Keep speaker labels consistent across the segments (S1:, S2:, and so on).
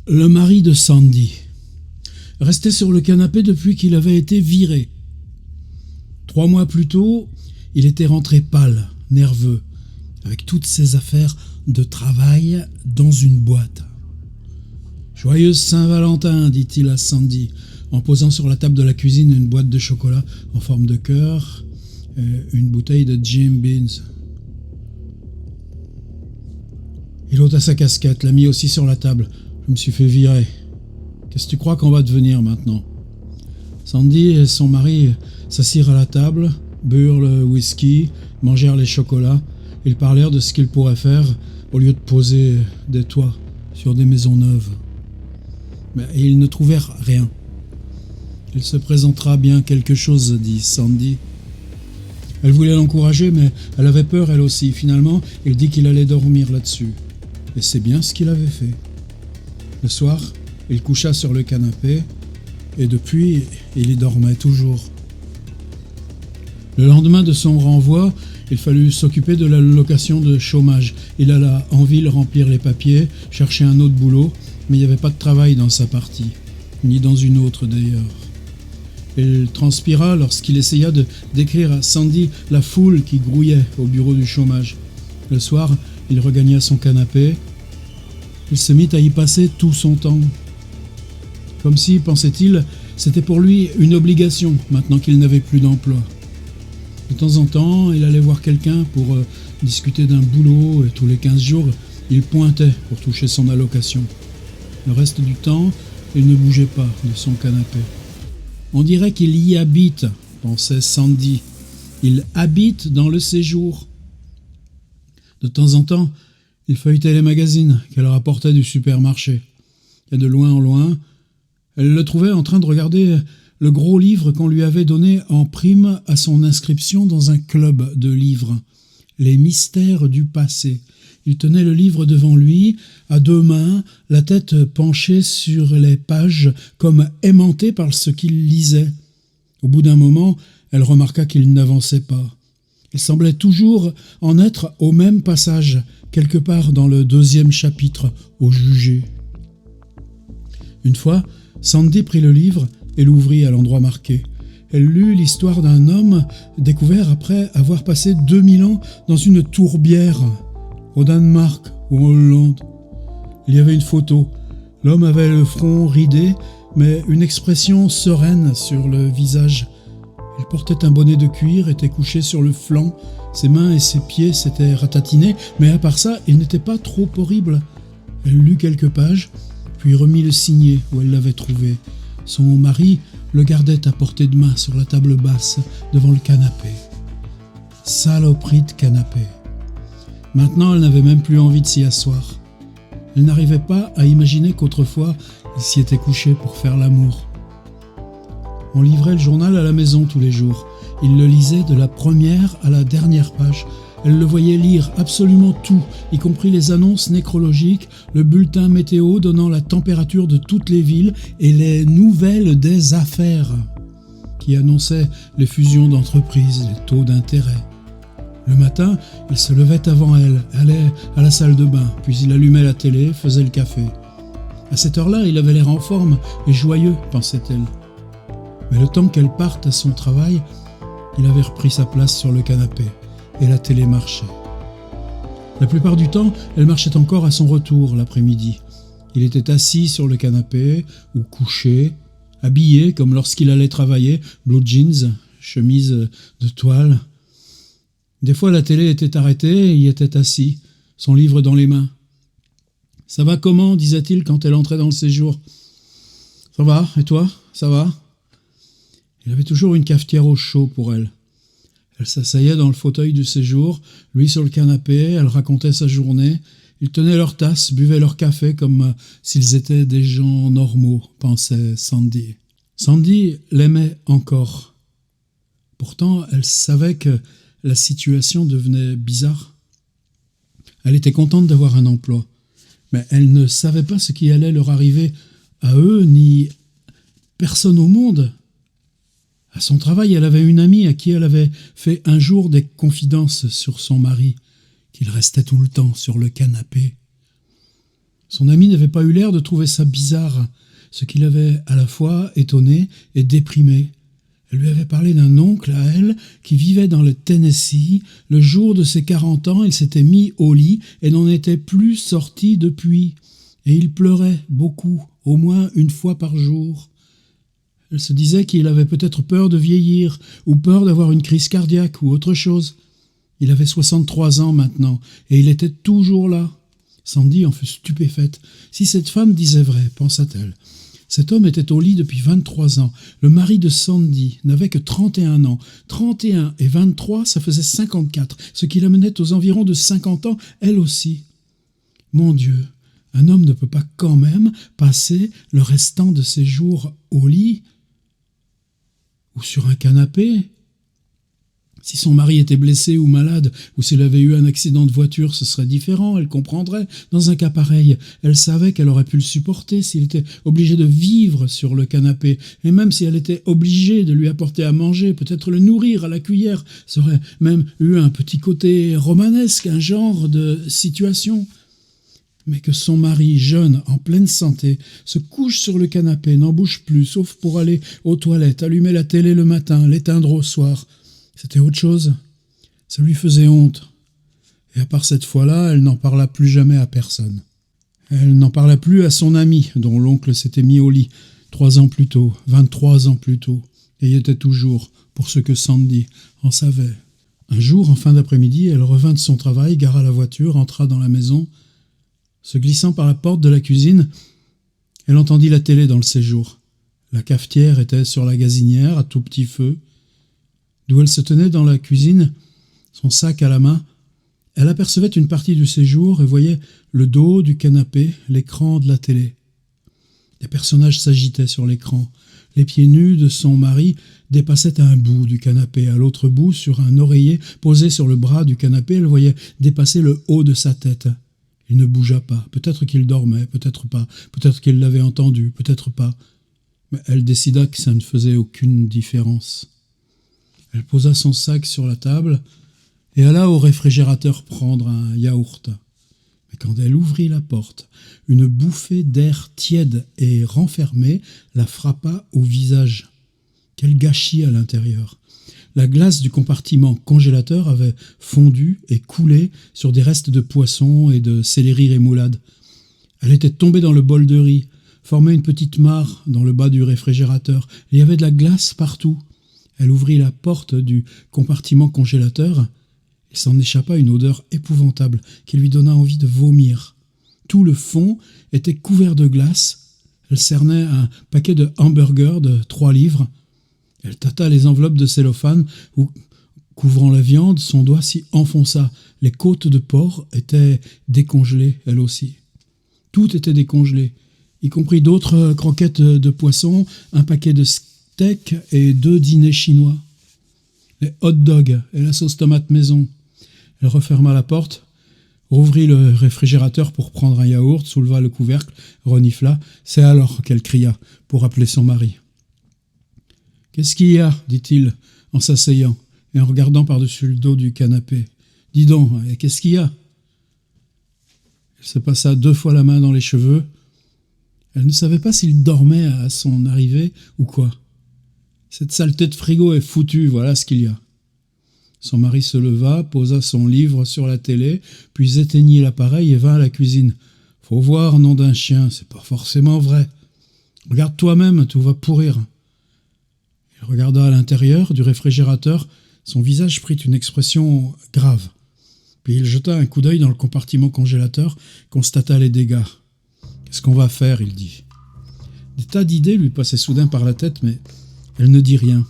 S1: Le mari de Sandy restait sur le canapé depuis qu'il avait été viré. 3 mois plus tôt, il était rentré pâle, nerveux, avec toutes ses affaires de travail dans une boîte. « Joyeuse Saint-Valentin », dit-il à Sandy, en posant sur la table de la cuisine une boîte de chocolat en forme de cœur et une bouteille de Jim Beams. Il ôta sa casquette, l'a mis aussi sur la table. « Je me suis fait virer. Qu'est-ce que tu crois qu'on va devenir maintenant ?» Sandy et son mari s'assirent à la table, burent le whisky, mangèrent les chocolats. Ils parlèrent de ce qu'ils pourraient faire au lieu de poser des toits sur des maisons neuves. Mais ils ne trouvèrent rien. « Il se présentera bien quelque chose, » dit Sandy. Elle voulait l'encourager, mais elle avait peur elle aussi. Finalement, il dit qu'il allait dormir là-dessus. Et c'est bien ce qu'il avait fait. Le soir, il coucha sur le canapé, et depuis, il y dormait toujours. Le lendemain de son renvoi, il fallut s'occuper de l'allocation de chômage. Il alla en ville remplir les papiers, chercher un autre boulot, mais il n'y avait pas de travail dans sa partie, ni dans une autre d'ailleurs. Il transpira lorsqu'il essaya de décrire à Sandy la foule qui grouillait au bureau du chômage. Le soir, il regagna son canapé. Il se mit à y passer tout son temps. Comme si, pensait-il, c'était pour lui une obligation, maintenant qu'il n'avait plus d'emploi. De temps en temps, il allait voir quelqu'un pour discuter d'un boulot, et tous les 15 jours, il pointait pour toucher son allocation. Le reste du temps, il ne bougeait pas de son canapé. On dirait qu'il y habite, pensait Sandy. Il habite dans le séjour. De temps en temps, il feuilletait les magazines qu'elle rapportait du supermarché. Et de loin en loin, elle le trouvait en train de regarder le gros livre qu'on lui avait donné en prime à son inscription dans un club de livres. Les mystères du passé. Il tenait le livre devant lui, à 2 mains, la tête penchée sur les pages, comme aimanté par ce qu'il lisait. Au bout d'un moment, elle remarqua qu'il n'avançait pas. Il semblait toujours en être au même passage, quelque part dans le 2e chapitre, au jugé. Une fois, Sandy prit le livre et l'ouvrit à l'endroit marqué. Elle lut l'histoire d'un homme découvert après avoir passé 2000 ans dans une tourbière, au Danemark ou en Hollande. Il y avait une photo. L'homme avait le front ridé, mais une expression sereine sur le visage. Il portait un bonnet de cuir, était couché sur le flanc. Ses mains et ses pieds s'étaient ratatinés, mais à part ça, il n'était pas trop horrible. Elle lut quelques pages, puis remit le signet où elle l'avait trouvé. Son mari le gardait à portée de main sur la table basse devant le canapé. Saloperie de canapé. Maintenant, elle n'avait même plus envie de s'y asseoir. Elle n'arrivait pas à imaginer qu'autrefois, il s'y était couché pour faire l'amour. On livrait le journal à la maison tous les jours. Il le lisait de la première à la dernière page. Elle le voyait lire absolument tout, y compris les annonces nécrologiques, le bulletin météo donnant la température de toutes les villes et les nouvelles des affaires qui annonçaient les fusions d'entreprises, les taux d'intérêt. Le matin, il se levait avant elle, allait à la salle de bain, puis il allumait la télé, faisait le café. À cette heure-là, il avait l'air en forme et joyeux, pensait-elle. Mais le temps qu'elle parte à son travail, il avait repris sa place sur le canapé et la télé marchait. La plupart du temps, elle marchait encore à son retour l'après-midi. Il était assis sur le canapé ou couché, habillé comme lorsqu'il allait travailler, blue jeans, chemise de toile. Des fois, la télé était arrêtée et il était assis, son livre dans les mains. « Ça va comment ?» disait-il quand elle entrait dans le séjour. « Ça va, et toi, ça va ?» Il avait toujours une cafetière au chaud pour elle. Elle s'asseyait dans le fauteuil du séjour, lui sur le canapé, elle racontait sa journée. Ils tenaient leur tasse, buvaient leur café comme s'ils étaient des gens normaux, pensait Sandy. Sandy l'aimait encore. Pourtant, elle savait que la situation devenait bizarre. Elle était contente d'avoir un emploi, mais elle ne savait pas ce qui allait leur arriver à eux, ni personne au monde. À son travail, elle avait une amie à qui elle avait fait un jour des confidences sur son mari, qu'il restait tout le temps sur le canapé. Son ami n'avait pas eu l'air de trouver ça bizarre, ce qui l'avait à la fois étonné et déprimé. Elle lui avait parlé d'un oncle à elle qui vivait dans le Tennessee. Le jour de ses 40 ans, il s'était mis au lit et n'en était plus sorti depuis. Et il pleurait beaucoup, au moins une fois par jour. Elle se disait qu'il avait peut-être peur de vieillir, ou peur d'avoir une crise cardiaque, ou autre chose. Il avait 63 ans maintenant, et il était toujours là. Sandy en fut stupéfaite. Si cette femme disait vrai, pensa-t-elle. Cet homme était au lit depuis 23 ans. Le mari de Sandy n'avait que 31 ans. 31 et 23, ça faisait 54, ce qui l'amenait aux environs de 50 ans, elle aussi. Mon Dieu, un homme ne peut pas quand même passer le restant de ses jours au lit ou sur un canapé. Si son mari était blessé ou malade, ou s'il avait eu un accident de voiture, ce serait différent, elle comprendrait. Dans un cas pareil, elle savait qu'elle aurait pu le supporter s'il était obligé de vivre sur le canapé, et même si elle était obligée de lui apporter à manger, peut-être le nourrir à la cuillère, ça aurait même eu un petit côté romanesque, un genre de situation. Mais que son mari, jeune, en pleine santé, se couche sur le canapé, n'en bouge plus, sauf pour aller aux toilettes, allumer la télé le matin, l'éteindre au soir, c'était autre chose. Ça lui faisait honte. Et à part cette fois-là, elle n'en parla plus jamais à personne. Elle n'en parla plus à son ami, dont l'oncle s'était mis au lit 3 ans plus tôt, 23 ans plus tôt, et y était toujours, pour ce que Sandy en savait. Un jour, en fin d'après-midi, elle revint de son travail, gara la voiture, entra dans la maison. Se glissant par la porte de la cuisine, elle entendit la télé dans le séjour. La cafetière était sur la gazinière, à tout petit feu. D'où elle se tenait dans la cuisine, son sac à la main, elle apercevait une partie du séjour et voyait le dos du canapé, l'écran de la télé. Des personnages s'agitaient sur l'écran. Les pieds nus de son mari dépassaient à un bout du canapé. À l'autre bout, sur un oreiller posé sur le bras du canapé, elle voyait dépasser le haut de sa tête. Il ne bougea pas. Peut-être qu'il dormait, peut-être pas. Peut-être qu'il l'avait entendu, peut-être pas. Mais elle décida que ça ne faisait aucune différence. Elle posa son sac sur la table et alla au réfrigérateur prendre un yaourt. Mais quand elle ouvrit la porte, une bouffée d'air tiède et renfermé la frappa au visage. Quel gâchis à l'intérieur! La glace du compartiment congélateur avait fondu et coulé sur des restes de poisson et de céleri rémoulade. Elle était tombée dans le bol de riz, formait une petite mare dans le bas du réfrigérateur. Il y avait de la glace partout. Elle ouvrit la porte du compartiment congélateur. Il s'en échappa une odeur épouvantable qui lui donna envie de vomir. Tout le fond était couvert de glace. Elle cernait un paquet de hamburgers de 3 livres. Elle tâta les enveloppes de cellophane où, couvrant la viande, son doigt s'y enfonça. Les côtes de porc étaient décongelées, elles aussi. Tout était décongelé, y compris d'autres croquettes de poisson, un paquet de steaks et 2 dîners chinois. Les hot dogs et la sauce tomate maison. Elle referma la porte, rouvrit le réfrigérateur pour prendre un yaourt, souleva le couvercle, renifla. C'est alors qu'elle cria pour appeler son mari. « Qu'est-ce qu'il y a ?» dit-il en s'asseyant et en regardant par-dessus le dos du canapé. « Dis donc, qu'est-ce qu'il y a ?» Elle se passa 2 fois la main dans les cheveux. Elle ne savait pas s'il dormait à son arrivée ou quoi. « Cette saleté de frigo est foutue, voilà ce qu'il y a. » Son mari se leva, posa son livre sur la télé, puis éteignit l'appareil et vint à la cuisine. « Faut voir, nom d'un chien, c'est pas forcément vrai. Regarde toi-même, tout va pourrir. » Il regarda à l'intérieur du réfrigérateur. Son visage prit une expression grave. Puis il jeta un coup d'œil dans le compartiment congélateur, constata les dégâts. « Qu'est-ce qu'on va faire ?» il dit. Des tas d'idées lui passaient soudain par la tête, mais elle ne dit rien.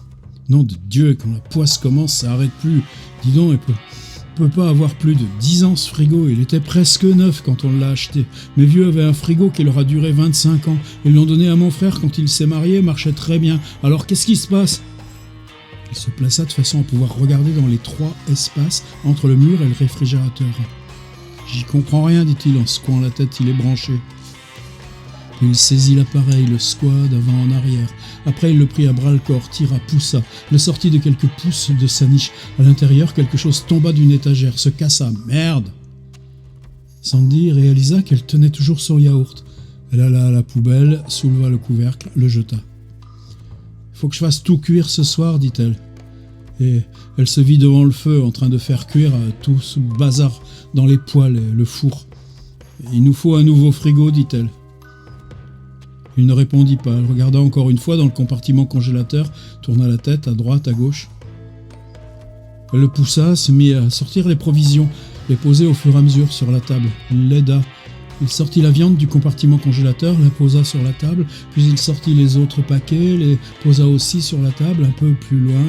S1: Nom de Dieu, quand la poisse commence, ça arrête plus. Dis donc, elle peut pas avoir plus de 10 ans ce frigo. Il était presque neuf quand on l'a acheté. Mes vieux avaient un frigo qui leur a duré 25 ans. Ils l'ont donné à mon frère quand il s'est marié, marchait très bien. Alors qu'est-ce qui se passe ? Il se plaça de façon à pouvoir regarder dans les 3 espaces entre le mur et le réfrigérateur. J'y comprends rien, dit-il en secouant la tête, il est branché. Il saisit l'appareil, le secoua d'avant en arrière. Après, il le prit à bras-le-corps, tira, poussa, le sortit de quelques pouces de sa niche. À l'intérieur, quelque chose tomba d'une étagère, se cassa. Merde ! Sandy réalisa qu'elle tenait toujours son yaourt. Elle alla à la poubelle, souleva le couvercle, le jeta. « Il faut que je fasse tout cuire ce soir, dit-elle. » Et elle se vit devant le feu, en train de faire cuire tout ce bazar dans les poêles et le four. « Il nous faut un nouveau frigo, dit-elle. » Il ne répondit pas. Elle regarda encore une fois dans le compartiment congélateur, tourna la tête à droite, à gauche. Elle le poussa, se mit à sortir les provisions, les poser au fur et à mesure sur la table. Il l'aida. Il sortit la viande du compartiment congélateur, la posa sur la table, puis il sortit les autres paquets, les posa aussi sur la table, un peu plus loin.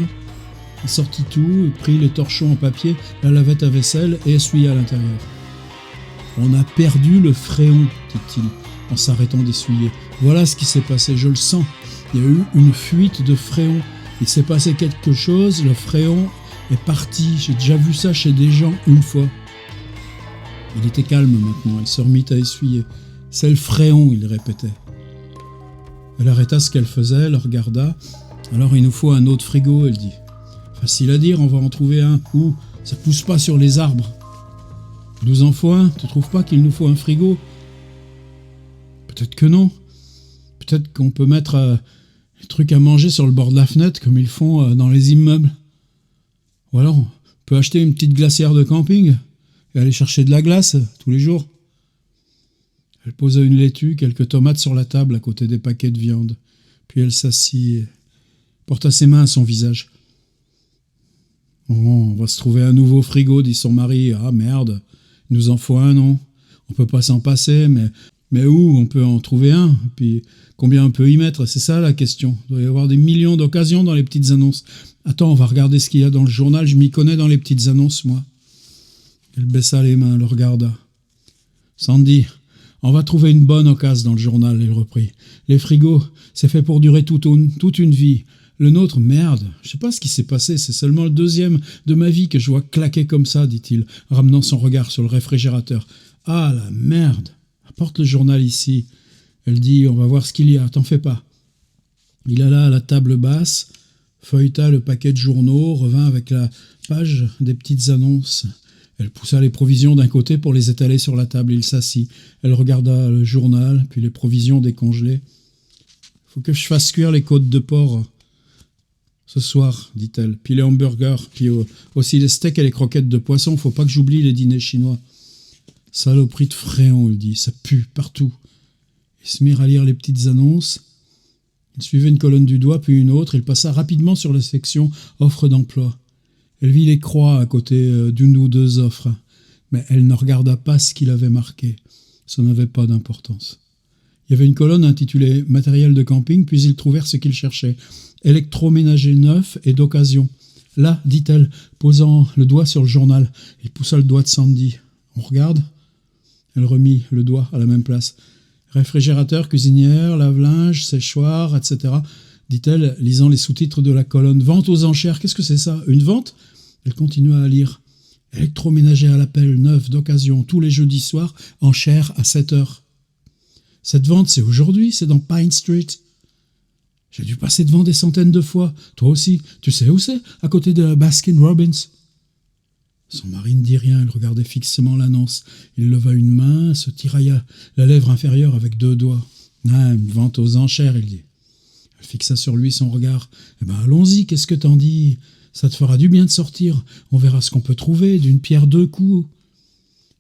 S1: Il sortit tout, prit les torchons en papier, la lavette à vaisselle et essuya à l'intérieur. « On a perdu le fréon, dit-il, en s'arrêtant d'essuyer. Voilà ce qui s'est passé, je le sens. Il y a eu une fuite de fréon. Il s'est passé quelque chose, le fréon est parti. J'ai déjà vu ça chez des gens une fois. » Il était calme maintenant, il se remit à essuyer. « C'est le fréon, il répétait. » Elle arrêta ce qu'elle faisait, le regarda. « Alors il nous faut un autre frigo, elle dit. Facile à dire, on va en trouver un. Où ça pousse pas sur les arbres. 12 en faut un, tu trouves pas qu'il nous faut un frigo? Peut-être que non. Peut-être qu'on peut mettre des trucs à manger sur le bord de la fenêtre comme ils font dans les immeubles. Ou alors on peut acheter une petite glacière de camping et aller chercher de la glace tous les jours. » Elle posa une laitue, quelques tomates sur la table à côté des paquets de viande. Puis elle s'assit et porta ses mains à son visage. « Oh, on va se trouver un nouveau frigo, dit son mari. Ah merde, il nous en faut un, non? On peut pas s'en passer, mais où on peut en trouver un? Puis combien on peut y mettre? C'est ça la question. Il doit y avoir des millions d'occasions dans les petites annonces. Attends, on va regarder ce qu'il y a dans le journal, je m'y connais dans les petites annonces, moi. » Elle baissa les mains, le regarda. « Sandy, on va trouver une bonne occasion dans le journal, » elle reprit. « Les frigos, c'est fait pour durer toute une vie. Le nôtre, merde, je sais pas ce qui s'est passé, c'est seulement le 2e de ma vie que je vois claquer comme ça, dit-il, ramenant son regard sur le réfrigérateur. Ah, la merde! Apporte le journal ici. » Elle dit, « On va voir ce qu'il y a, t'en fais pas. » Il alla à la table basse, feuilleta le paquet de journaux, revint avec la page des petites annonces. Elle poussa les provisions d'un côté pour les étaler sur la table. Il s'assit. Elle regarda le journal, puis les provisions décongelées. « Faut que je fasse cuire les côtes de porc ce soir, dit-elle. Puis les hamburgers, puis aussi les steaks et les croquettes de poisson. Faut pas que j'oublie les dîners chinois. » « Saloperie de fréon, il dit. Ça pue partout. » Ils se mirent à lire les petites annonces. Il suivait une colonne du doigt, puis une autre. Il passa rapidement sur la section « Offres d'emploi ». Elle vit les croix à côté d'une ou deux offres, mais elle ne regarda pas ce qu'il avait marqué. Ça n'avait pas d'importance. Il y avait une colonne intitulée « Matériel de camping », puis ils trouvèrent ce qu'ils cherchaient. « Électroménager neuf et d'occasion. » Là, dit-elle, posant le doigt sur le journal. Il poussa le doigt de Sandy. « On regarde ?» Elle remit le doigt à la même place. « Réfrigérateur, cuisinière, lave-linge, séchoir, etc. » dit-elle, lisant les sous-titres de la colonne. « Vente aux enchères, qu'est-ce que c'est ça? Une vente ?» Elle continua à lire. « Électroménager à l'appel, neuf, d'occasion, tous les jeudis soirs, enchères à 7h. » Cette vente, c'est aujourd'hui, c'est dans Pine Street. J'ai dû passer devant des centaines de fois. Toi aussi, tu sais où c'est? À côté de Baskin Robbins. Son mari ne dit rien, elle regardait fixement l'annonce. Il leva une main, se tirailla la lèvre inférieure avec 2 doigts. « Ah, une vente aux enchères, il dit. » Elle fixa sur lui son regard. « Eh ben, allons-y, qu'est-ce que t'en dis? Ça te fera du bien de sortir. On verra ce qu'on peut trouver, d'une pierre 2 coups. »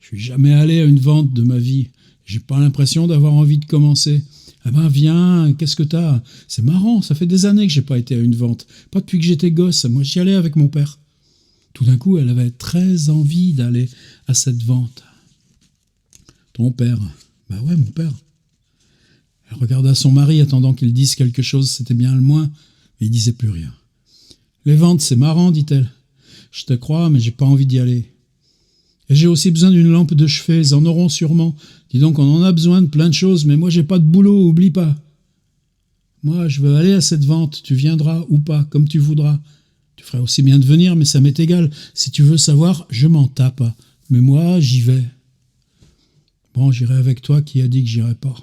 S1: Je suis jamais allé à une vente de ma vie. J'ai pas l'impression d'avoir envie de commencer. « Eh ben, viens, qu'est-ce que t'as? C'est marrant, ça fait des années que j'ai pas été à une vente. Pas depuis que j'étais gosse, moi j'y allais avec mon père. » Tout d'un coup, elle avait très envie d'aller à cette vente. « Ton père? » »« Bah ouais, mon père. » Elle regarda son mari, attendant qu'il dise quelque chose, c'était bien le moins, mais il disait plus rien. « Les ventes, c'est marrant, dit-elle. Je te crois, mais j'ai pas envie d'y aller. Et j'ai aussi besoin d'une lampe de chevet, ils en auront sûrement. Dis donc, on en a besoin de plein de choses, mais moi j'ai pas de boulot, oublie pas. Moi, je veux aller à cette vente, tu viendras ou pas, comme tu voudras. Tu ferais aussi bien de venir, mais ça m'est égal. Si tu veux savoir, je m'en tape. Mais moi, j'y vais. » « Bon, j'irai avec toi, qui a dit que j'irai pas? »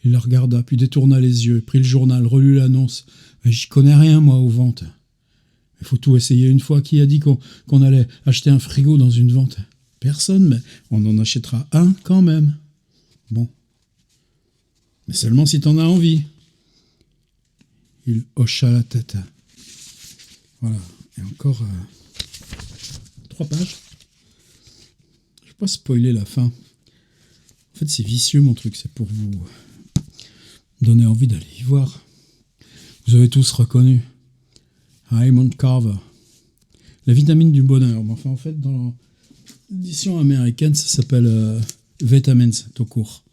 S1: Il la regarda, puis détourna les yeux, prit le journal, relut l'annonce. « Mais j'y connais rien, moi, aux ventes. » « Il faut tout essayer une fois. Qui a dit qu'on allait acheter un frigo dans une vente? personne, mais on en achètera un quand même. Bon. Mais seulement si t'en as envie. Il hocha la tête. Voilà. Et encore 3 pages. Je vais pas spoiler la fin. En fait, c'est vicieux mon truc. C'est pour vous donner envie d'aller y voir. Vous avez tous reconnu Raymond Carver. La vitamine du bonheur. Enfin, en fait, dans l'édition américaine, ça s'appelle Vitamins, tout court.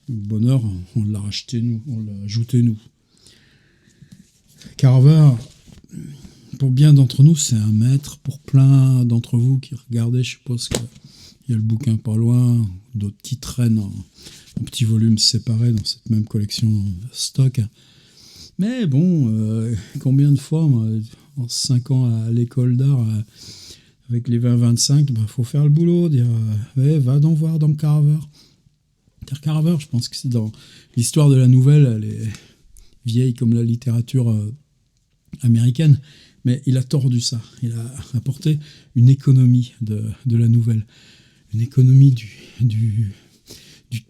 S1: Le bonheur, on l'a racheté nous, on l'a ajouté nous. Carver, pour bien d'entre nous, c'est un maître. Pour plein d'entre vous qui regardez, je suppose qu'il y a le bouquin pas loin, d'autres qui traînent en petits volumes séparés dans cette même collection stock. Mais bon, combien de fois, moi, en 5 ans à l'école d'art, avec les 20-25, faut faire le boulot, dire va donc voir dans Carver. Car Carver, je pense que c'est dans l'histoire de la nouvelle, elle est vieille comme la littérature américaine, mais il a tordu ça. Il a apporté une économie de la nouvelle, une économie du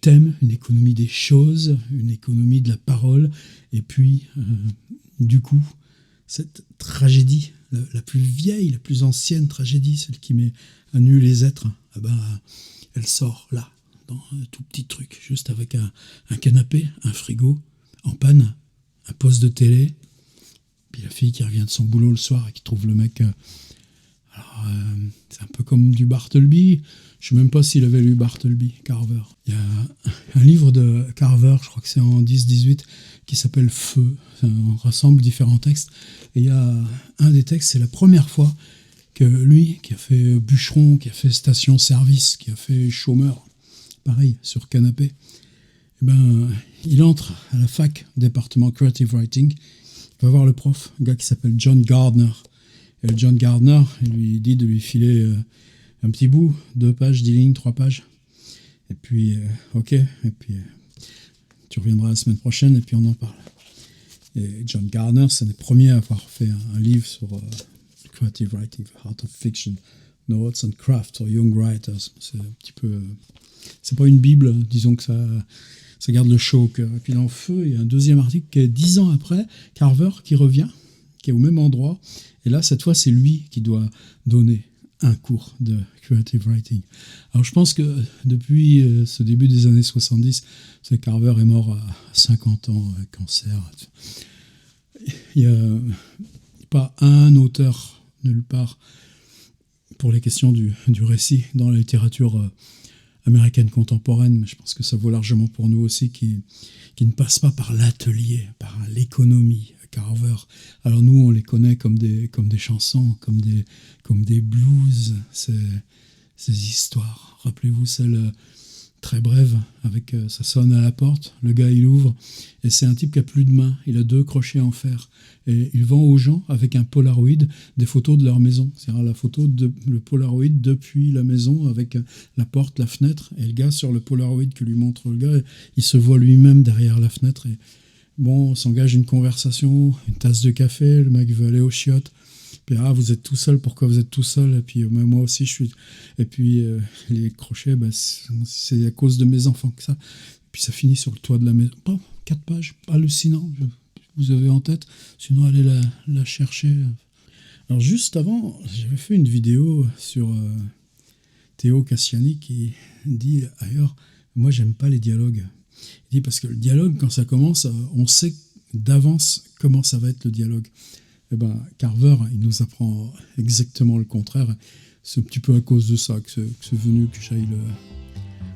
S1: thème, une économie des choses, une économie de la parole, et puis, du coup, cette tragédie, la plus vieille, la plus ancienne tragédie, celle qui met à nu les êtres, elle sort là, dans un tout petit truc, juste avec un canapé, un frigo, en panne, un poste de télé, puis la fille qui revient de son boulot le soir et qui trouve le mec... c'est un peu comme du Bartleby. Je ne sais même pas s'il avait lu Bartleby, Carver. Il y a un livre de Carver, je crois que c'est en 10-18, qui s'appelle Feu. On rassemble différents textes. Et il y a un des textes, c'est la première fois que lui, qui a fait bûcheron, qui a fait station-service, qui a fait chômeur, pareil, sur canapé, il entre à la fac, département Creative Writing. Il va voir le prof, un gars qui s'appelle John Gardner. Et John Gardner, il lui dit de lui filer un petit bout, 2 pages, 10 lignes, 3 pages. Et puis, ok, et puis tu reviendras la semaine prochaine et puis on en parle. Et John Gardner, c'est un des premiers à avoir fait un livre sur Creative Writing, Art of Fiction, Notes and Craft for Young Writers. C'est un petit peu... c'est pas une bible, disons que ça garde le chaud au cœur. Et puis dans Feu, il y a un deuxième article qui est 10 ans après, Carver qui revient, qui est au même endroit. Et là, cette fois, c'est lui qui doit donner un cours de creative writing. Alors, je pense que depuis ce début des années 70, Carver est mort à 50 ans, cancer. Il n'y a pas un auteur, nulle part, pour les questions du récit dans la littérature américaine contemporaine, mais je pense que ça vaut largement pour nous aussi, qui ne passe pas par l'atelier, par l'économie. Carver. Alors nous, on les connaît comme des chansons, comme des blues, ces histoires. Rappelez-vous celle très brève, avec ça sonne à la porte, le gars il ouvre, et c'est un type qui a plus de main, il a 2 crochets en fer, et il vend aux gens avec un Polaroid des photos de leur maison, c'est-à-dire le Polaroid depuis la maison, avec la porte, la fenêtre, et le gars sur le Polaroid que lui montre le gars, il se voit lui-même derrière la fenêtre, et bon, on s'engage une conversation, une tasse de café, le mec veut aller aux chiottes. Puis, vous êtes tout seul, pourquoi vous êtes tout seul? Et puis, moi aussi, je suis... Et puis, les crochets, c'est à cause de mes enfants que ça. Et puis, ça finit sur le toit de la maison. 4 pages, hallucinant, vous avez en tête. Sinon, allez la chercher. Alors, juste avant, j'avais fait une vidéo sur Théo Cassiani qui dit, ailleurs, moi, j'aime pas les dialogues. Il dit parce que le dialogue, quand ça commence, on sait d'avance comment ça va être le dialogue. Et Carver, il nous apprend exactement le contraire. C'est un petit peu à cause de ça que c'est venu que j'aille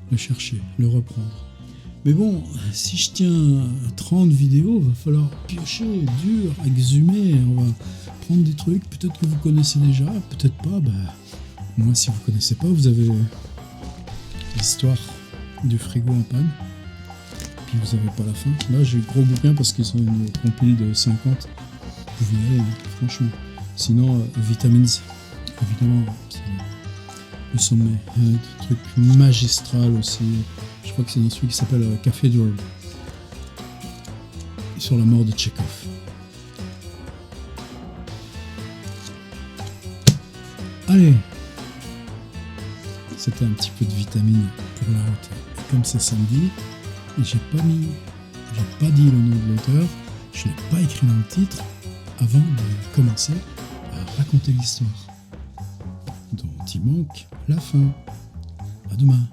S1: le chercher, le reprendre. Mais bon, si je tiens 30 vidéos, il va falloir piocher, dur, exhumer. On va prendre des trucs, peut-être que vous connaissez déjà, peut-être pas. Moi, si vous connaissez pas, vous avez l'histoire du frigo en panne. Vous n'avez pas la fin. Là, j'ai le gros bouquin parce qu'ils sont une compil de 50. Vous pouvez y aller, franchement. Sinon, Vitamins, évidemment, c'est le sommet. Il y a un truc magistral aussi. Je crois que c'est dans celui qui s'appelle Cathedral. Sur la mort de Tchekhov. Allez, c'était un petit peu de vitamine pour la route. Et comme c'est samedi, j'ai pas dit le nom de l'auteur, je l'ai pas écrit dans le titre avant de commencer à raconter l'histoire. Donc il manque la fin. À demain.